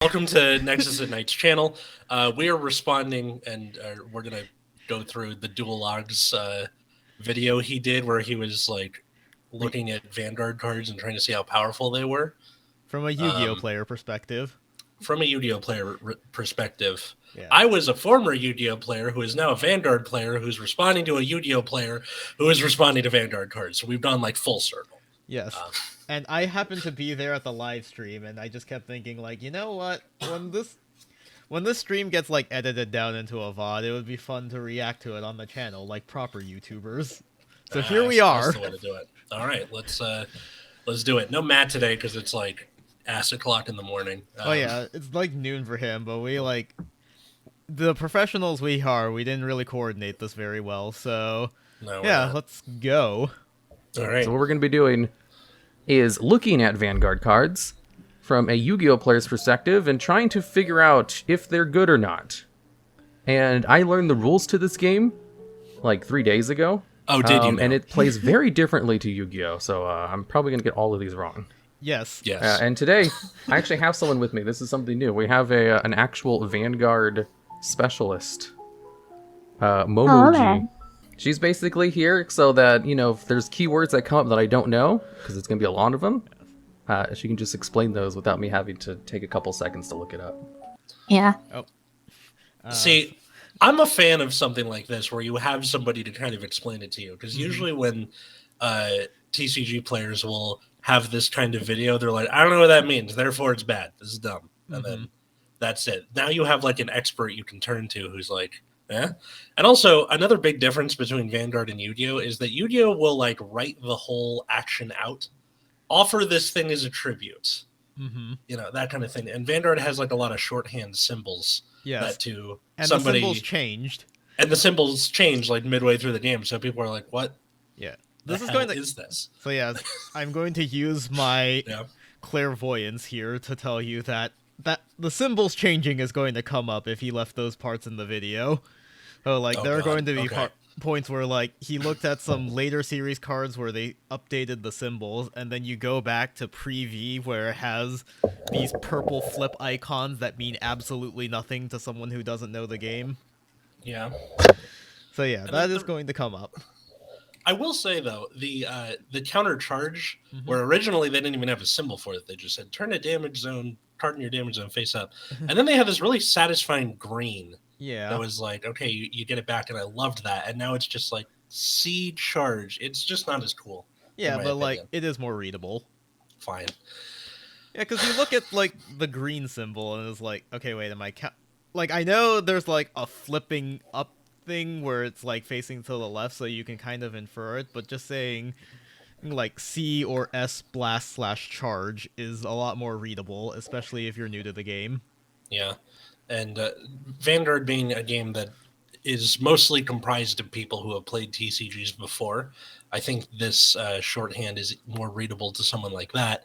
Welcome to Nexus at Night's channel. We are responding, and we're gonna go through the DuelLogs video he did, where he was like looking at Vanguard cards and trying to see how powerful they were from a Yu-Gi-Oh player perspective. From a Yu-Gi-Oh player perspective, Yeah. I was a former Yu-Gi-Oh player who is now a Vanguard player who's responding to a Yu-Gi-Oh player who is responding to Vanguard cards. So we've gone like full circle. Yes. And I happened to be there at the live stream, and I just kept thinking, like, you know what? When this stream gets like edited down into a VOD, it would be fun to react to it on the channel, like proper YouTubers. So here we are. That's the way to do it. All right, let's do it. No Matt today because it's like ass o'clock in the morning. Oh yeah, it's like noon for him, but we like the professionals we are. We didn't really coordinate this very well, so no, yeah, let's go. All right. So what we're going to be doing is looking at Vanguard cards from a Yu-Gi-Oh player's perspective and trying to figure out if they're good or not. And I learned the rules to this game like 3 days ago. Oh, did you know? And it plays very differently to Yu-Gi-Oh, so I'm probably going to get all of these wrong. Yes. Yes. And today, I actually have someone with me. This is something new. We have an actual Vanguard specialist, Momoji. She's basically here so that, you know, if there's keywords that come up that I don't know, because it's going to be a lot of them, she can just explain those without me having to take a couple seconds to look it up. Yeah. Oh. See, I'm a fan of something like this where you have somebody to kind of explain it to you, because usually when TCG players will have this kind of video, they're like, I don't know what that means, therefore it's bad. This is dumb. And then that's it. Now you have like an expert you can turn to who's like, yeah. And also another big difference between Vanguard and Yu-Gi-Oh is that Yu-Gi-Oh will like write the whole action out, offer this thing as a tribute, you know, that kind of thing. And Vanguard has like a lot of shorthand symbols that to and somebody. The symbols changed. And the symbols change like midway through the game, so people are like, "What? Yeah, This is going to is this?" So yeah, I'm going to use my clairvoyance here to tell you that the symbols changing is going to come up if he left those parts in the video. So like there are going to be points where like he looked at some later series cards where they updated the symbols, and then you go back to pre-V where it has these purple flip icons that mean absolutely nothing to someone who doesn't know the game. Yeah. So yeah, that is going to come up. I will say though, the counter charge, where originally they didn't even have a symbol for it, they just said turn a damage zone card in your damage zone face up, and then they had this really satisfying green. Yeah, that was like, okay, you get it back, and I loved that. And now it's just like C charge. It's just not as cool. Yeah, but like it is more readable. Fine. Yeah, because you look at like the green symbol and it's like, okay, wait, am I like I know there's like a flipping up thing where it's like facing to the left, so you can kind of infer it. But just saying like C or S blast / charge is a lot more readable, especially if you're new to the game. Yeah. And Vanguard being a game that is mostly comprised of people who have played TCGs before, I think this shorthand is more readable to someone like that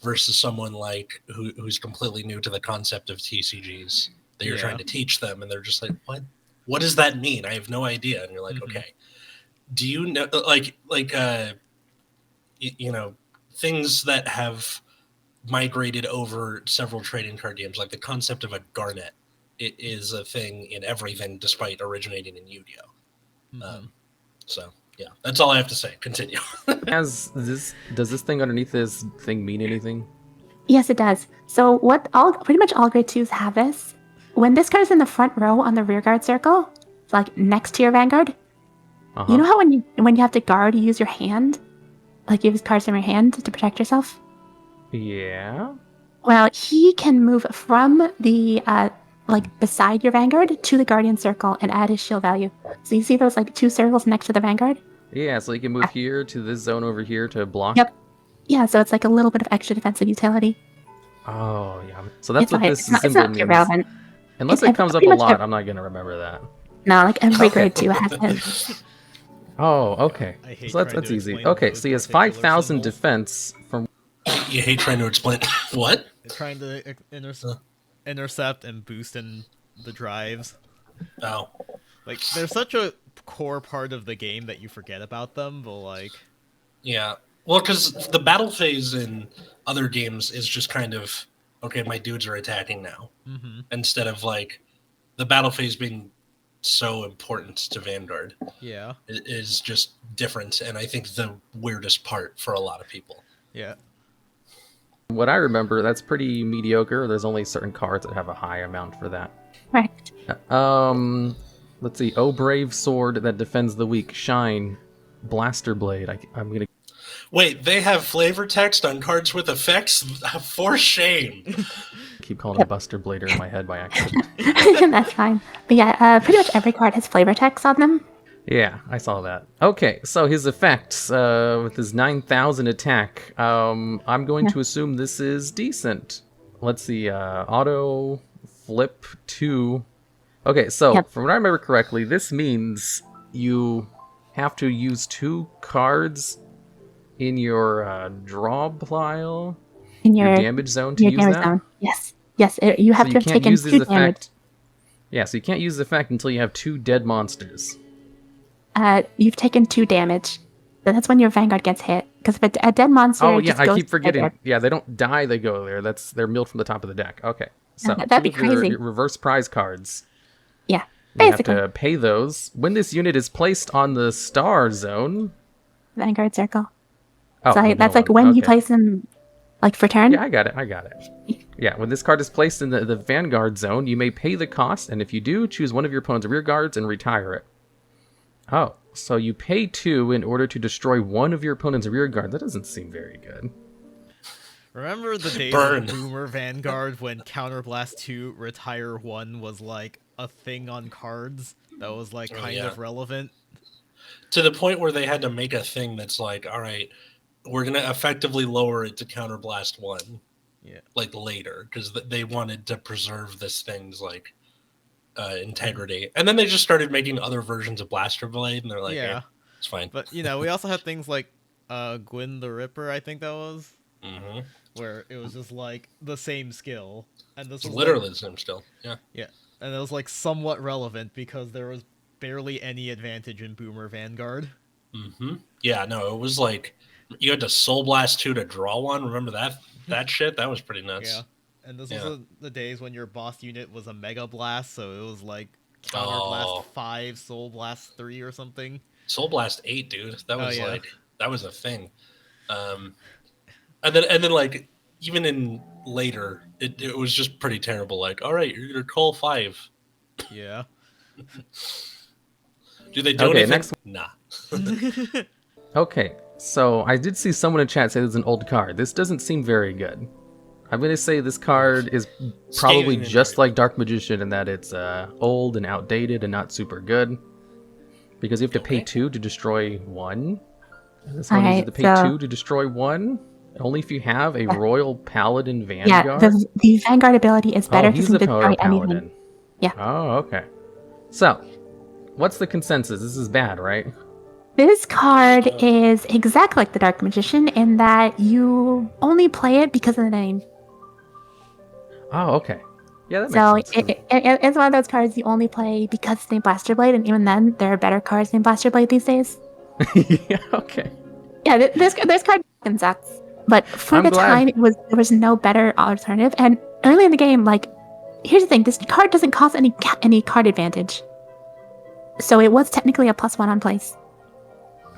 versus someone like who's completely new to the concept of TCGs that you're trying to teach them, and they're just like, what does that mean? I have no idea. And you're like, okay, do you know, you know, things that have migrated over several trading card games, like the concept of a garnet. It is a thing in everything, despite originating in Yu-Gi-Oh. So yeah, that's all I have to say. Continue. Does this thing underneath this thing mean anything? Yes, it does. So pretty much all grade 2s have this. When this card is in the front row on the rear guard circle, like next to your Vanguard, you know how when you have to guard, you use your hand, like you use cards from your hand to protect yourself. Yeah. Well, he can move from the like beside your Vanguard to the Guardian circle and add his shield value. So you see those like 2 circles next to the Vanguard? Yeah, so you can move here to this zone over here to block. Yep. Yeah, so it's like a little bit of extra defensive utility. Oh, yeah. So that's what this symbol means. It's not relevant. Unless it comes up a lot, I'm not going to remember that. No, like every grade 2 has it. Oh, okay. So that's easy. Okay, so he has 5,000 defense from... You hate trying to explain what? They're trying to intercept and boost in the drives. Oh. Like, they're such a core part of the game that you forget about them, but like... Yeah. Well, because the battle phase in other games is just kind of okay, my dudes are attacking now, Mm-hmm. instead of like the battle phase being so important to Vanguard. Yeah. It is just different, and I think the weirdest part for a lot of people. Yeah. What I remember, that's pretty mediocre. There's only certain cards that have a high amount for that. Correct. Let's see. Oh, brave sword that defends the weak. Shine. Blaster blade. I'm gonna. Wait, they have flavor text on cards with effects? For shame. Keep calling it Buster Blader in my head by accident. That's fine. But yeah, pretty much every card has flavor text on them. Yeah, I saw that. Okay, so his effects with his 9,000 attack. I'm going to assume this is decent. Let's see. Auto flip 2. Okay, so from what I remember correctly, this means you have to use 2 cards in your draw pile, in your damage zone to use that. Zone. Yes, you have to have taken 2 damage. Yeah, so you can't use the effect until you have 2 dead monsters. You've taken 2 damage. So that's when your Vanguard gets hit. Because if a dead monster. Oh yeah, just I keep forgetting. Yeah, they don't die; they go there. They're milled from the top of the deck. Okay, so that'd be crazy. Your reverse prize cards. Yeah, basically. You have to pay those when this unit is placed on the star zone. Vanguard circle. Oh, so that's like when you place them, like for turn. Yeah, I got it. Yeah, when this card is placed in the Vanguard zone, you may pay the cost, and if you do, choose one of your opponent's rear guards and retire it. Oh, so you pay 2 in order to destroy one of your opponent's rear guard. That doesn't seem very good. Remember the days of Boomer Vanguard when Counterblast 2 Retire 1 was like a thing on cards that was like kind of relevant? To the point where they had to make a thing that's like, all right, we're going to effectively lower it to Counterblast 1. Yeah. Like later, because they wanted to preserve this thing's like integrity. And then they just started making other versions of Blaster Blade, and they're like, yeah, it's fine. But, we also had things like Gwyn the Ripper, I think that was. Mm-hmm. Where it was just like the same skill. And this was literally the same skill. Yeah. Yeah. And it was like somewhat relevant because there was barely any advantage in Boomer Vanguard. Mm-hmm. Yeah, no, it was like you had to Soul Blast 2 to draw one. Remember that shit? That was pretty nuts. Yeah. And this was the days when your boss unit was a Mega Blast, so it was like Counter Blast 5, Soul Blast 3 or something. Soul Blast 8, dude. That was that was a thing. And then like even in later, it was just pretty terrible. Like, all right, you're gonna call 5. Yeah. Do they do anything? Next one. Nah. Okay, so I did see someone in chat say this is an old card. This doesn't seem very good. I'm going to say this card is probably just like Dark Magician in that it's old and outdated and not super good. Because you have to pay 2 to destroy 1. And this one you have to pay 2 to destroy 1. Only if you have a Royal Paladin Vanguard. Yeah, the Vanguard ability is better because you destroy anything. Paladin. Yeah. Oh, okay. So, what's the consensus? This is bad, right? This card is exactly like the Dark Magician in that you only play it because of the name. Oh, okay. Yeah, that makes sense. It's one of those cards you only play because it's named Blaster Blade, and even then, there are better cards named Blaster Blade these days. Yeah, okay. Yeah, this card fucking sucks. But for the time, there was no better alternative. And early in the game, like, here's the thing: this card doesn't cost any card advantage, so it was technically a +1 on place.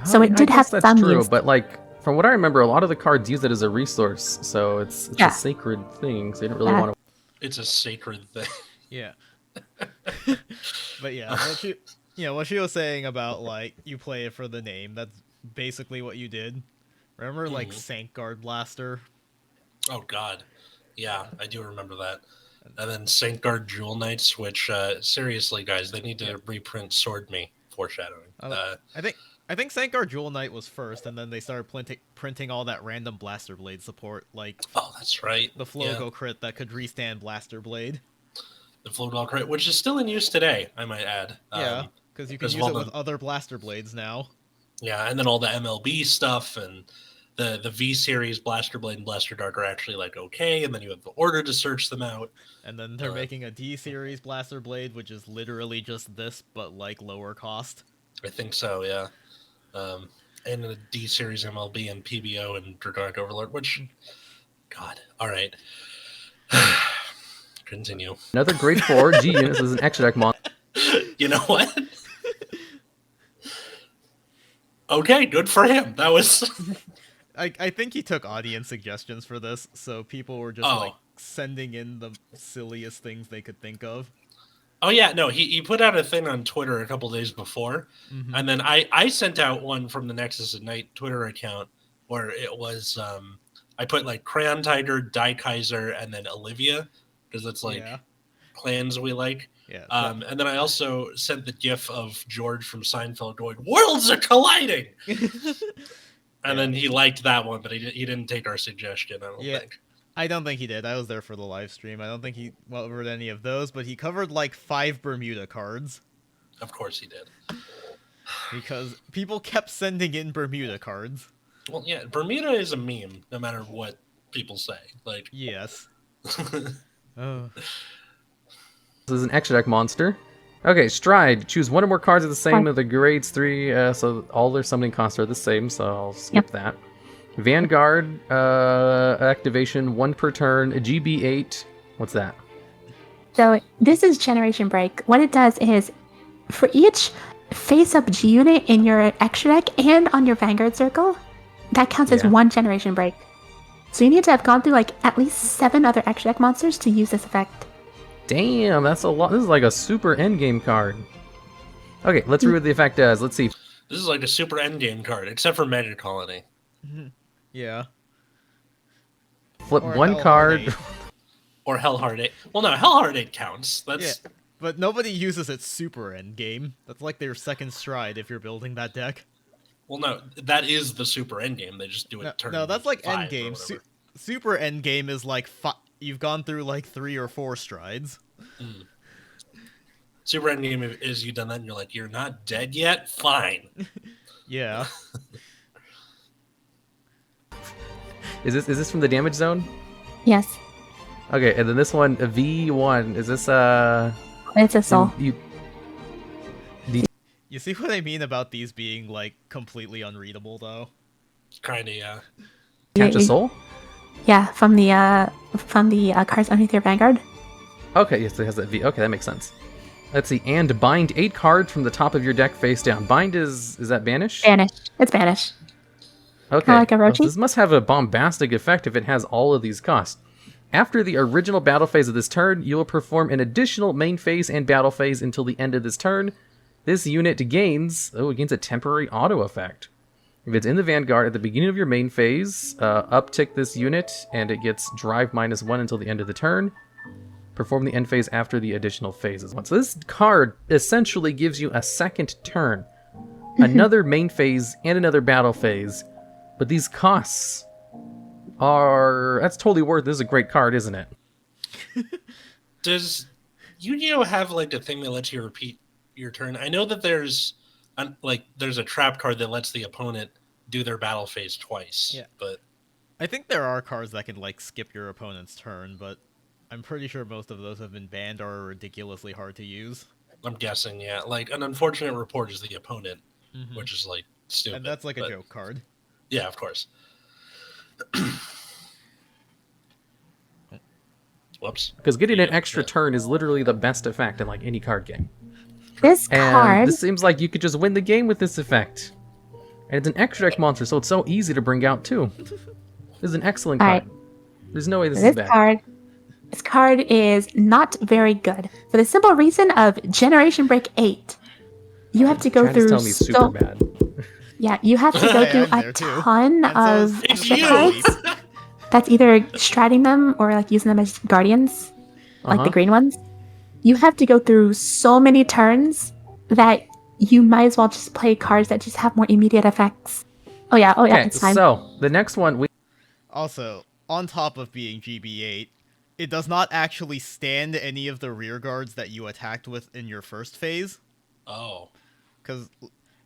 So it did have some that's true, use. But like from what I remember, a lot of the cards use it as a resource, so it's a sacred thing. So you don't really want to. It's a sacred thing. Yeah. But yeah, what she was saying about like you play it for the name. That's basically what you did. Remember like Sankguard Blaster? Oh God, yeah, I do remember that. And then Sankguard Jewel Knights, which seriously, guys, they need to reprint Sword Me foreshadowing. I think Sankguard Jewel Knight was first, and then they started printing all that random Blaster Blade support, like that's right, the Flogo crit that could restand Blaster Blade. The Flogo crit, which is still in use today, I might add. Yeah, because you can use it with other Blaster Blades now. Yeah, and then all the MLB stuff and the V series Blaster Blade and Blaster Dark are actually like okay, and then you have the order to search them out. And then they're making a D series Blaster Blade, which is literally just this, but like lower cost. I think so, yeah. And a D series MLB and PBO and Dark Overlord, which, God, all right. Continue. Another grade 4 G unit. This is an extra deck monster. You know what? Okay, good for him. That was... I think he took audience suggestions for this, so people were just like sending in the silliest things they could think of. Oh yeah, no, he put out a thing on Twitter a couple days before, and then I sent out one from the Nexus at Night Twitter account where it was I put like Crayon Tiger, Die Kaiser, and then Olivia because it's like clans we like. Yeah. And then I also sent the GIF of George from Seinfeld going, "Worlds are colliding," and then he liked that one, but he didn't take our suggestion. I don't think. I don't think he did. I was there for the live stream. I don't think he covered any of those, but he covered like 5 Bermuda cards. Of course he did. Because people kept sending in Bermuda cards. Well, yeah, Bermuda is a meme, no matter what people say. Like, yes. Oh. This is an extra deck monster. Okay, Stride. Choose one or more cards of the same of the grades 3, so all their summoning costs are the same, so I'll skip that. Vanguard, activation, 1 per turn, GB8. What's that? So this is Generation Break. What it does is, for each face-up G unit in your extra deck and on your Vanguard circle, that counts as 1 Generation Break. So you need to have gone through like at least 7 other extra deck monsters to use this effect. Damn, that's a lot. This is like a super endgame card. Okay, let's read what the effect does. Let's see. This is like a super endgame card, except for Magic Colony. Yeah. Flip or 1 card. Or Hellheart 8. Well, no, Hellheart 8 counts. That's... Yeah, but nobody uses it super endgame. That's like their second Stride if you're building that deck. Well, no, that is the super endgame. They just do it turn. No, that's like endgame. Super endgame is like you've gone through like 3 or 4 Strides. Super endgame is you done that and you're like, you're not dead yet? Fine. Yeah. Is this from the damage zone? Yes. Okay, and then this one, V1, is this It's a soul. You see what I mean about these being like completely unreadable though? Kinda, yeah. Catch a soul? Yeah, from the cards underneath your Vanguard. Okay, yes, it has that V. Okay, that makes sense. Let's see, and bind 8 cards from the top of your deck face down. Bind is that banish? Banish. It's banish. Okay. Like a Rochi? Well, this must have a bombastic effect if it has all of these costs. After the original battle phase of this turn, you will perform an additional main phase and battle phase until the end of this turn. This unit gains a temporary auto effect. If it's in the Vanguard at the beginning of your main phase, uptick this unit, and it gets drive -1 until the end of the turn. Perform the end phase after the additional phases. So this card essentially gives you a second turn, another main phase, and another battle phase. But these costs that's totally worth it. This is a great card, isn't it? Does Yu-Gi-Oh have like a thing that lets you repeat your turn? I know that there's a trap card that lets the opponent do their battle phase twice. Yeah. But I think there are cards that can like skip your opponent's turn, but I'm pretty sure most of those have been banned or are ridiculously hard to use. I'm guessing, yeah. Like an unfortunate report is the opponent, which is like stupid. And that's like a joke card. Yeah, of course. Whoops. Because getting an extra turn is literally the best effect in like any card game. This card... this seems like you could just win the game with this effect. And it's an extra deck monster, so it's so easy to bring out too. This is an excellent card. There's no way this is bad. This card is not very good. For the simple reason of Generation Break 8. You have to go through super bad. Yeah, you have to go through a ton of extra cards. That's either striding them or like using them as guardians, like the green ones. You have to go through so many turns that you might as well just play cards that just have more immediate effects. Oh yeah, it's fine. So the next one Also, on top of being GB8, it does not actually stand any of the rear guards that you attacked with in your first phase. Oh. Because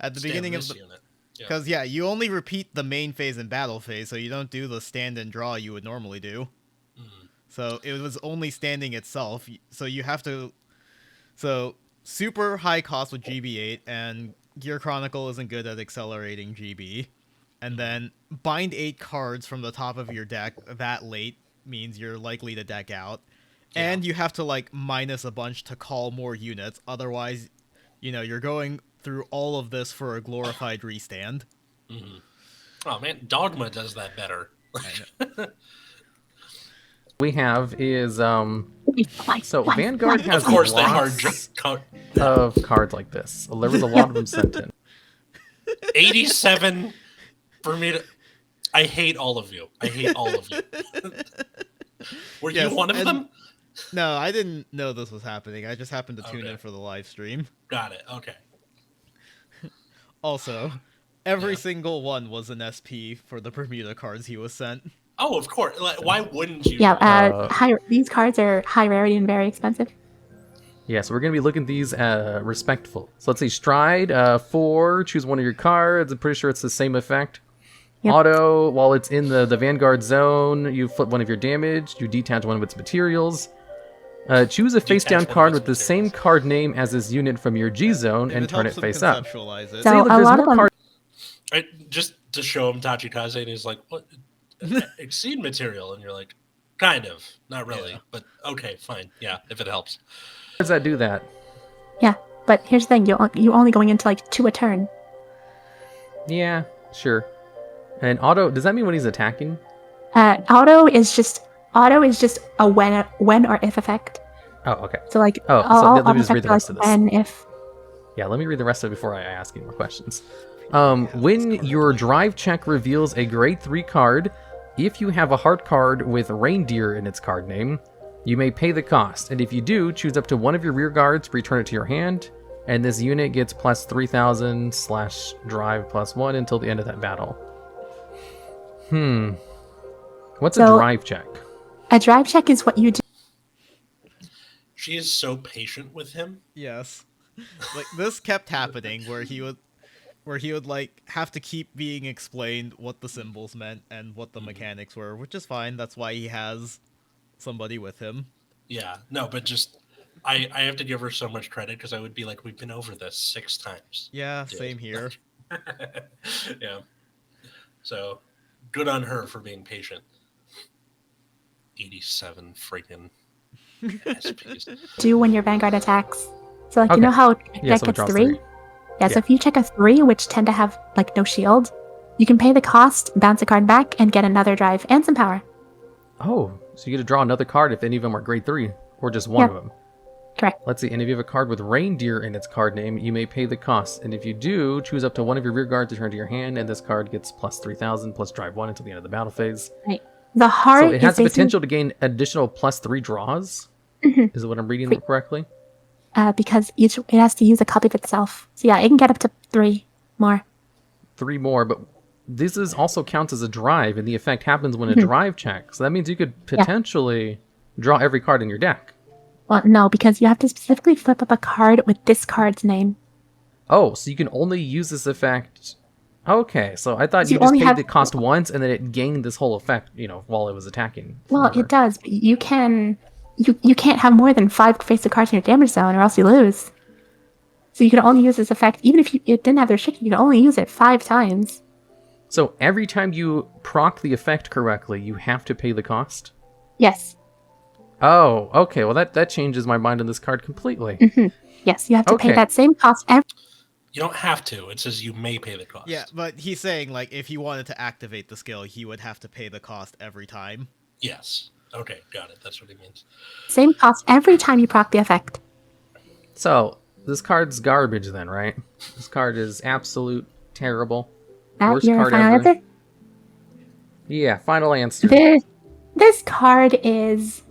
at the beginning of the unit. Because, you only repeat the main phase and battle phase, so you don't do the stand and draw you would normally do. So it was only standing itself, so you have to... So, super high cost with GB8, and Gear Chronicle isn't good at accelerating GB. And then bind 8 cards from the top of your deck that late means you're likely to deck out. Yeah. And you have to, like, minus a bunch to call more units. Otherwise, you know, you're going through all of this for a glorified restand. Mm-hmm. Oh, man, Dogma does that better. We have is, so Vanguard has of course lots of cards like this. There was a lot of them sent in. 87 for me to... I hate all of you. I hate all of you. Were you one of them? No, I didn't know this was happening. I just happened to tune in for the live stream. Got it. Okay. Also, every single one was an SP for the Bermuda cards he was sent. Oh, of course. Like, why wouldn't you? Yeah, these cards are high rarity and very expensive. Yeah, so we're going to be looking at these respectful. So let's see, Stride, 4, choose one of your cards. I'm pretty sure it's the same effect. Yep. Auto, while it's in the Vanguard zone, you flip one of your damage, you detach one of its materials. Choose a face-down card with the same card name as this unit from your G zone and turn it face up. So a lot of them... Just to show him Tachikaze, and he's like, what? Exceed material, and you're like, kind of, not really, but okay, fine, yeah, if it helps. How does that do that? Yeah, but here's the thing: you only going into like 2 a turn. Yeah, sure. And auto, does that mean when he's attacking? Auto is just a when or if effect. Oh, okay. So like, so let me just read the rest of this. When, if. Yeah, let me read the rest of it before I ask you more questions. When your drive check reveals a grade 3 card, if you have a heart card with reindeer in its card name, you may pay the cost. And if you do, choose up to one of your rear guards, return it to your hand, and this unit gets plus 3,000 / drive +1 until the end of that battle. What's a drive check? A drive check is what you do. She is so patient with him. Yes. Like, this kept happening where he would like have to keep being explained what the symbols meant and what the mechanics were, which is fine. That's why he has somebody with him. Yeah, no, but just I have to give her so much credit because I would be like, we've been over this 6 times. Yeah, same here. Yeah. So good on her for being patient. 87 freaking SPs. Do when your Vanguard attacks. So like, you know how that gets 3? Yeah, so if you check a 3, which tend to have, like, no shield, you can pay the cost, bounce a card back, and get another drive and some power. Oh, so you get to draw another card if any of them are grade 3, or just one of them. Correct. Let's see, and if you have a card with reindeer in its card name, you may pay the cost. And if you do, choose up to one of your rear guards to turn to your hand, and this card gets plus 3,000 plus drive 1 until the end of the battle phase. Right. The heart so it has the potential to gain additional plus 3 draws? Is it what I'm reading correctly? Because it has to use a copy of itself. So yeah, it can get up to 3 more. 3 more, but this also counts as a drive, and the effect happens when a drive check. So that means you could potentially draw every card in your deck. Well, no, because you have to specifically flip up a card with this card's name. Oh, so you can only use this effect... Okay, so I thought you just paid the cost once, and then it gained this whole effect, while it was attacking. Well, it does, but you can't have more than 5 face-up cards in your damage zone, or else you lose. So you can only use this effect, even if it didn't have the restriction, you can only use it 5 times. So every time you proc the effect correctly, you have to pay the cost? Yes. Oh, okay, well that changes my mind on this card completely. Yes, you have to pay that same cost every... You don't have to, it says you may pay the cost. Yeah, but he's saying, like, if he wanted to activate the skill, he would have to pay the cost every time. Yes. Okay, got it. That's what he means. Same cost every time you proc the effect. So, this card's garbage then, right? This card is absolute terrible. Worst your card final ever. answer? Yeah, final answer. This card is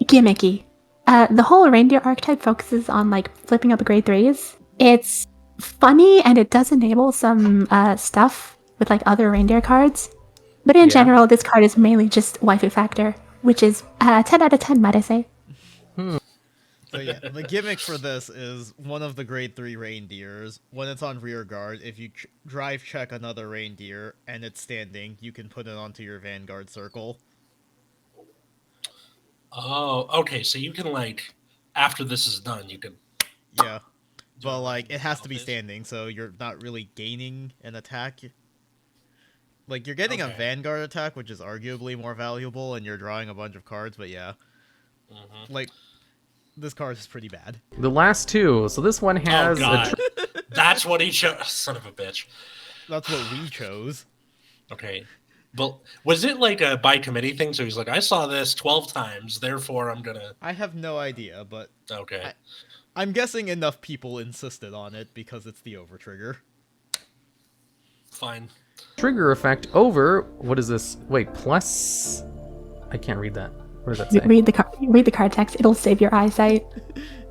gimmicky. The whole reindeer archetype focuses on, like, flipping up grade 3s. It's funny, and it does enable some stuff with, like, other reindeer cards. But in general, this card is mainly just waifu factor, which is 10 out of 10, might I say. So yeah, the gimmick for this is one of the grade 3 reindeers. When it's on rear guard, if you drive check another reindeer and it's standing, you can put it onto your Vanguard circle. Oh, okay. So you can, like, after this is done, you can... Yeah. But, like, it has to be standing, so you're not really gaining an attack. Like, you're getting a Vanguard attack, which is arguably more valuable, and you're drawing a bunch of cards, but yeah. Like, this card is pretty bad. The last two. So this one has That's what he chose. Son of a bitch. That's what we chose. Okay. But was it like a by committee thing? So he's like, I saw this 12 times, therefore I'm gonna... I have no idea, but... Okay. I'm guessing enough people insisted on it because it's the overtrigger. Fine. Trigger effect over... What is this? Wait, plus... I can't read that. What does that say? Read the card text. It'll save your eyesight.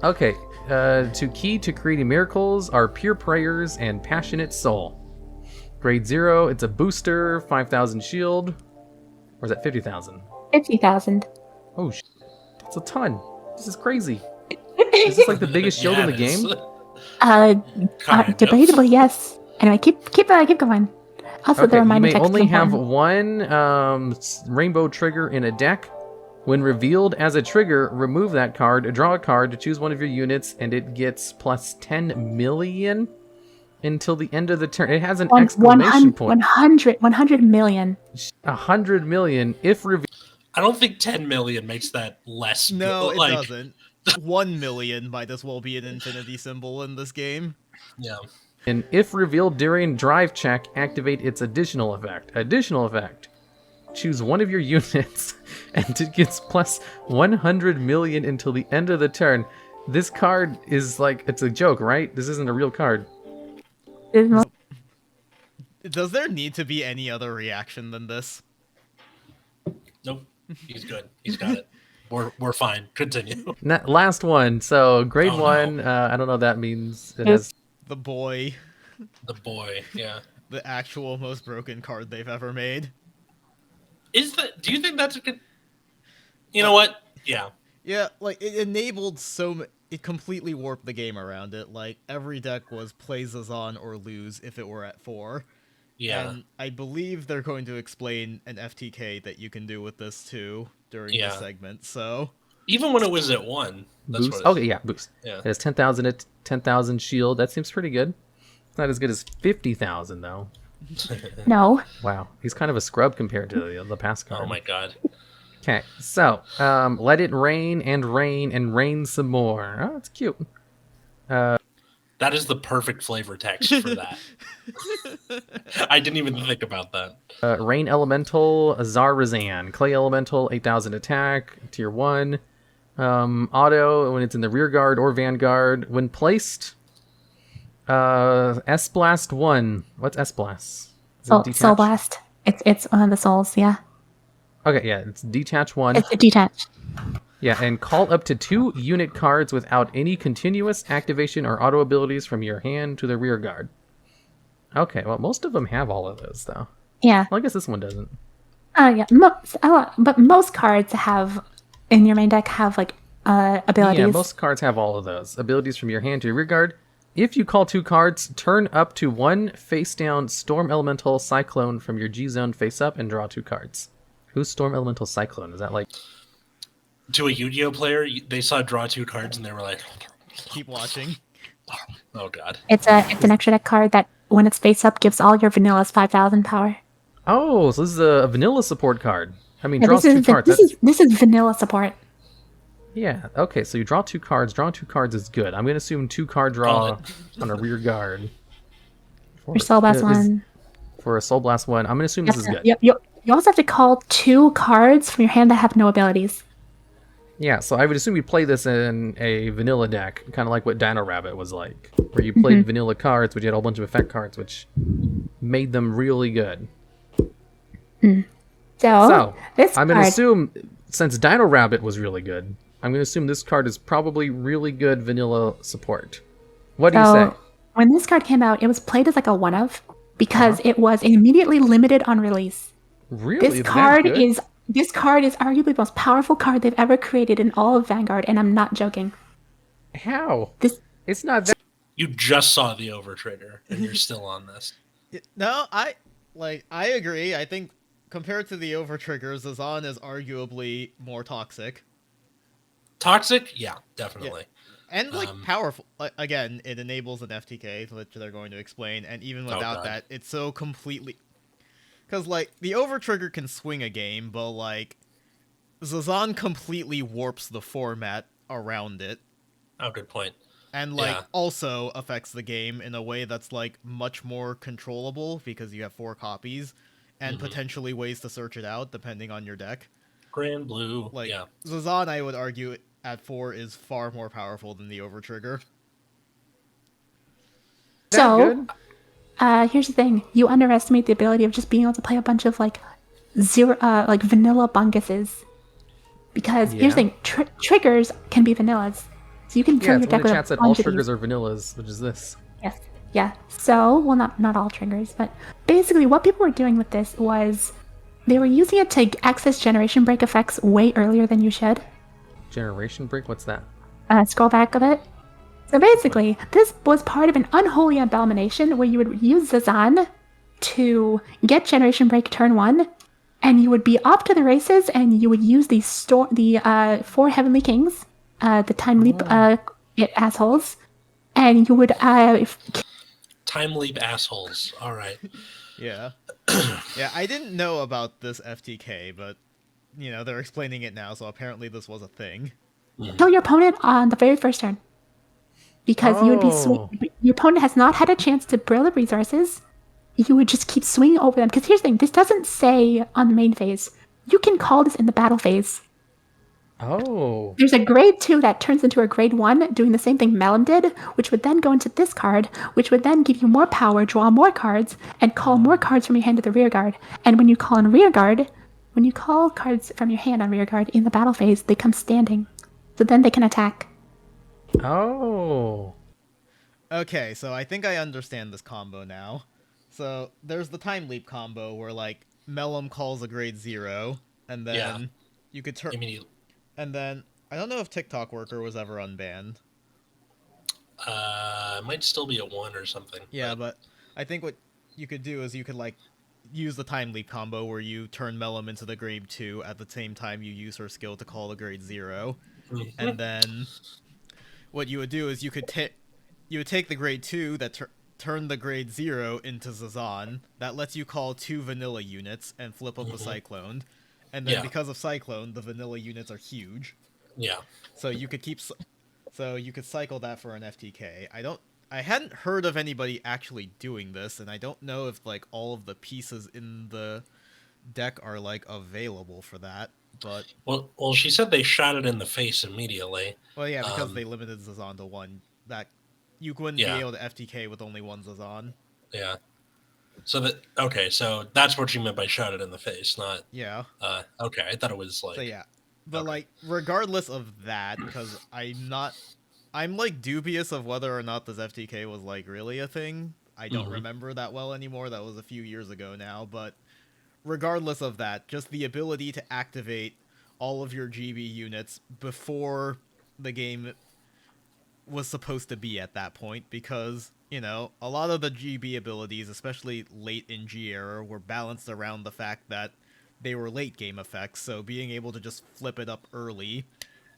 Okay. To key to creating miracles are pure prayers and passionate soul. Grade 0, it's a booster, 5,000 shield. Or is that 50,000? 50,000. Oh, that's a ton. This is crazy. Is this like the biggest shield in the game? Debatably, yes. Anyway, keep going. Also, the reminder you may text only is have important. one rainbow trigger in a deck. When revealed as a trigger, remove that card, draw a card to choose one of your units, and it gets plus 10 million until the end of the turn. It has an exclamation point. 100 million. 100 million if revealed. I don't think 10 million makes that less. No, it doesn't. 1 million might as well be an infinity symbol in this game. Yeah. And if revealed during drive check, activate its additional effect. Additional effect. Choose one of your units, and it gets plus 100 million until the end of the turn. This card is like, it's a joke, right? This isn't a real card. Does there need to be any other reaction than this? Nope. He's good. He's got it. We're fine. Continue. Last one. So grade 1. I don't know what that means. It has the boy. The boy. Yeah. The actual most broken card they've ever made. Do you think that's a good? You know what? Yeah. Yeah. Like it enabled it completely warped the game around it. Like every deck was play Zazan or lose if it were at 4. Yeah. And I believe they're going to explain an FTK that you can do with this too during this segment. So even when it was at 1, that's boost. What okay, yeah, boost. Yeah. It has 10,000 at 10,000 shield. That seems pretty good. It's not as good as 50,000 though. No. Wow, he's kind of a scrub compared to the past card. Oh my god. Okay, so let it rain and rain and rain some more. Oh, it's cute. That is the perfect flavor text for that. I didn't even think about that. Rain Elemental, Zarazan. Clay Elemental, 8,000 attack, tier 1. Auto, when it's in the rear guard or vanguard. When placed, S-Blast 1. What's S-Blast? Soul Blast. It's one of the souls, yeah. Okay, yeah, it's detach 1. It's a detach. Yeah, and call up to 2 unit cards without any continuous activation or auto abilities from your hand to the rear guard. Okay, well, most of them have all of those, though. Yeah. Well, I guess this one doesn't. Yeah. But most cards in your main deck have, like, abilities. Yeah, most cards have all of those. Abilities from your hand to your rear guard. If you call 2 cards, turn up to 1 face-down Storm Elemental Cyclone from your G-Zone face-up and draw 2 cards. Who's Storm Elemental Cyclone? Is that, like... To a Yu-Gi-Oh player, they saw draw 2 cards and they were like, keep watching. Oh god. It's an extra deck card that when it's face up gives all your vanillas 5,000 power. Oh, so this is a vanilla support card. I mean, draws 2 cards. This is vanilla support. Yeah. Okay, so you draw 2 cards. Drawing 2 cards is good. I'm gonna assume 2 card draw on a rear guard. For Soul Blast 1. For a Soul Blast 1, I'm gonna assume this is good. Yep. You also have to call 2 cards from your hand that have no abilities. Yeah, so I would assume you play this in a vanilla deck, kind of like what Dino Rabbit was like, where you played vanilla cards, but you had a whole bunch of effect cards, which made them really good. So I'm going to assume, since Dino Rabbit was really good, I'm going to assume this card is probably really good vanilla support. What do you say? When this card came out, it was played as like a one-of, because it was immediately limited on release. Really? This card is arguably the most powerful card they've ever created in all of Vanguard, and I'm not joking. How? It's not that. You just saw the overtrigger, and you're still on this. No, I agree. I think compared to the overtriggers, Zazan is arguably more toxic. Toxic? Yeah, definitely. Yeah. And powerful. Again, it enables an FTK, which they're going to explain, and even without that, it's so completely... Because, like, the overtrigger can swing a game, but, like, Zazan completely warps the format around it. Oh, good point. And, like, also affects the game in a way that's, like, much more controllable because you have 4 copies and potentially ways to search it out depending on your deck. Grand Blue, like, Zazan, I would argue, at 4 is far more powerful than the overtrigger. So, here's the thing. You underestimate the ability of just being able to play a bunch of, like, vanilla bunguses. Because, here's the thing. Triggers can be vanillas. So you can fill your deck with a bunch of all triggers are vanillas, which is this. Yes. Yeah. So, well, not all triggers, but basically what people were doing with this was they were using it to access generation break effects way earlier than you should. Generation break? What's that? Scroll back a bit. So basically, this was part of an unholy abomination where you would use Zazan to get generation break turn 1, and you would be off to the races, and you would use the 4 Heavenly Kings, the Time Leap assholes, and you would... Time Leap assholes. All right. Yeah. Yeah, I didn't know about this FTK, but, you know, they're explaining it now, so apparently this was a thing. Kill your opponent on the very first turn. Because you would be your opponent has not had a chance to brill the resources. You would just keep swinging over them. Because here's the thing, this doesn't say on the main phase. You can call this in the battle phase. Oh. There's a grade 2 that turns into a grade 1, doing the same thing Melon did, which would then go into this card, which would then give you more power, draw more cards, and call more cards from your hand to the rear guard. And when you call on rear guard, when you call cards from your hand on rear guard in the battle phase, they come standing. So then they can attack. Oh. Okay, so I think I understand this combo now. So there's the Time Leap combo where, like, Mellum calls a grade 0, and then you could turn... And then, I don't know if TikTok Worker was ever unbanned. It might still be a 1 or something. Yeah, but I think what you could do is you could, like, use the Time Leap combo where you turn Mellum into the grade 2 at the same time you use her skill to call the grade 0. And then what you would do is you would take the grade 2 that turn the grade 0 into Zazan. That lets you call 2 vanilla units and flip up a Cyclone. And then because of Cyclone, the vanilla units are huge. Yeah. So you could cycle that for an FTK. I hadn't heard of anybody actually doing this, and I don't know if, like, all of the pieces in the deck are, like, available for that. But well, she said they shot it in the face immediately. Well, yeah, because they limited Zazan to 1. That you wouldn't be able to FTK with only 1 Zazan. Yeah. So so that's what you meant by shot it in the face, not... Yeah. Okay, I thought it was like... So yeah. But like, regardless of that, because I'm like dubious of whether or not this FTK was like really a thing. I don't remember that well anymore. That was a few years ago now, but regardless of that, just the ability to activate all of your GB units before the game was supposed to be at that point, because, you know, a lot of the GB abilities, especially late in G era, were balanced around the fact that they were late game effects, so being able to just flip it up early,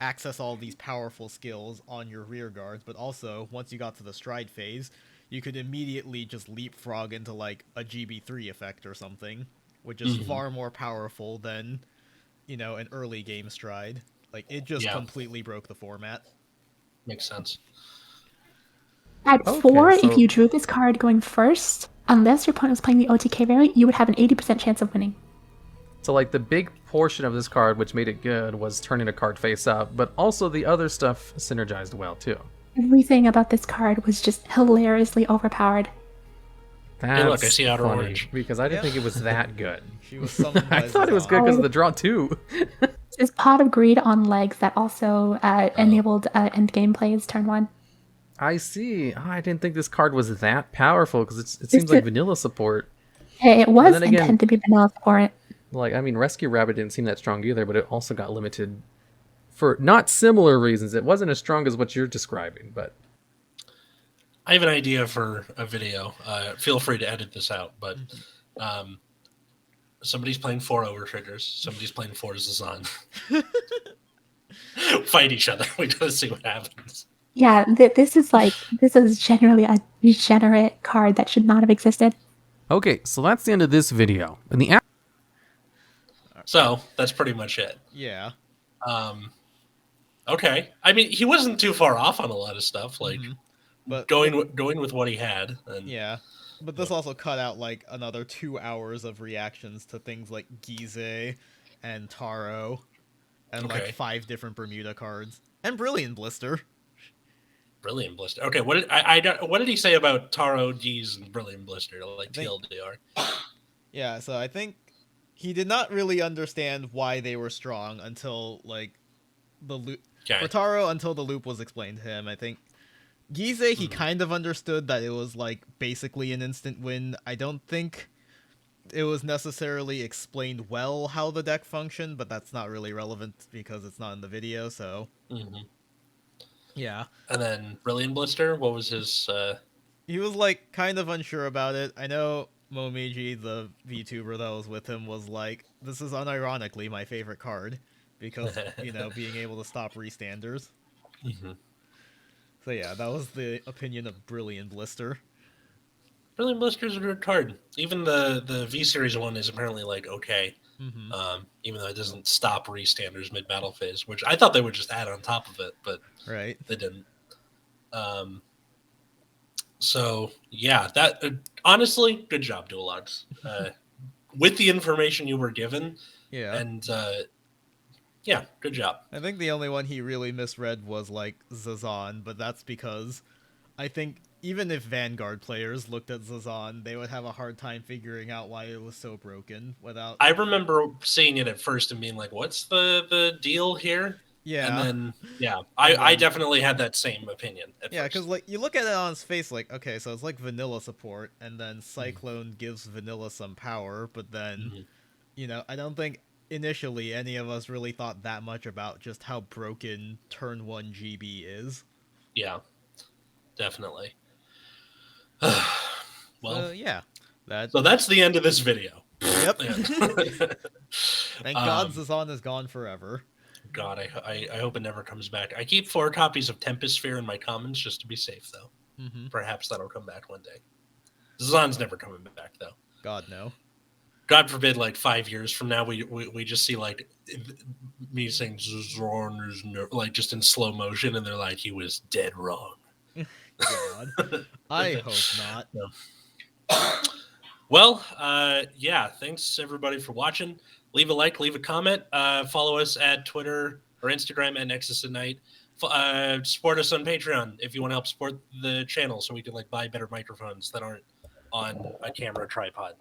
access all these powerful skills on your rear guards, but also, once you got to the stride phase, you could immediately just leapfrog into, like, a GB3 effect or something, which is far more powerful than, you know, an early game stride. Like, it just completely broke the format. Makes sense. At 4, if you drew this card going first, unless your opponent was playing the OTK variant, you would have an 80% chance of winning. So, like, the big portion of this card, which made it good, was turning a card face up, but also the other stuff synergized well, too. Everything about this card was just hilariously overpowered. That's hey, look, I see outer funny, orange. Because I didn't think it was that good. She was summoned by I thought it was good because of the draw, too. This Pot of Greed on legs that also enabled endgame plays turn 1. I see. Oh, I didn't think this card was that powerful, because it seems like vanilla support. It was intended to be vanilla support. Like, I mean, Rescue Rabbit didn't seem that strong either, but it also got limited for not similar reasons. It wasn't as strong as what you're describing, but... I have an idea for a video. Feel free to edit this out, but somebody's playing 4 overtriggers. Somebody's playing 4 Zazan. Fight each other. We gotta see what happens. Yeah, this is generally a degenerate card that should not have existed. Okay, so that's the end of this video. And the So that's pretty much it. Yeah. Okay. I mean, he wasn't too far off on a lot of stuff, like but going with what he had. And, yeah. But this also cut out like another 2 hours of reactions to things like Gize and Taro and like 5 different Bermuda cards and Brilliant Blister. Brilliant Blister. Okay, what did he say about Taro, G's, and Brilliant Blister? Like TLDR. Yeah, so I think he did not really understand why they were strong until like the loop. For Taro, until the loop was explained to him. I think Gize, he kind of understood that it was like basically an instant win. I don't think it was necessarily explained well how the deck functioned, but that's not really relevant because it's not in the video. So yeah. And then Brilliant Blister, what was his? He was like kind of unsure about it. I know Momiji, the VTuber that was with him, was like, "This is unironically my favorite card because being able to stop restanders." So yeah, that was the opinion of Brilliant Blister. Brilliant Blister is a good card. Even the V Series one is apparently like okay, even though it doesn't stop restanders mid battle phase, which I thought they would just add on top of it, but they didn't. So yeah, that honestly, good job, DuelLogs. With the information you were given, and yeah, good job. I think the only one he really misread was like Zazan, but that's because I think even if Vanguard players looked at Zazan, they would have a hard time figuring out why it was so broken without... I remember seeing it at first and being like, what's the deal here? Yeah. And then, I definitely had that same opinion at first. Because like you look at it on its face like, okay, so it's like vanilla support, and then Cyclone gives vanilla some power, but then, I don't think initially any of us really thought that much about just how broken turn 1 GB is. Yeah, definitely. Well, yeah. So that's the end of this video. Yep. Thank God Zazan is gone forever. God, I hope it never comes back. I keep 4 copies of Tempest Sphere in my commons just to be safe, though. Perhaps that'll come back one day. Zazan's never coming back, though. God, no. God forbid, like 5 years from now, we just see like me saying Zazan is like just in slow motion, and they're like, he was dead wrong. God, I hope not. No. Well, yeah. Thanks everybody for watching. Leave a like, leave a comment. Follow us at Twitter or Instagram at Nexus at Night. Support us on Patreon if you want to help support the channel, so we can like buy better microphones that aren't on a camera tripod.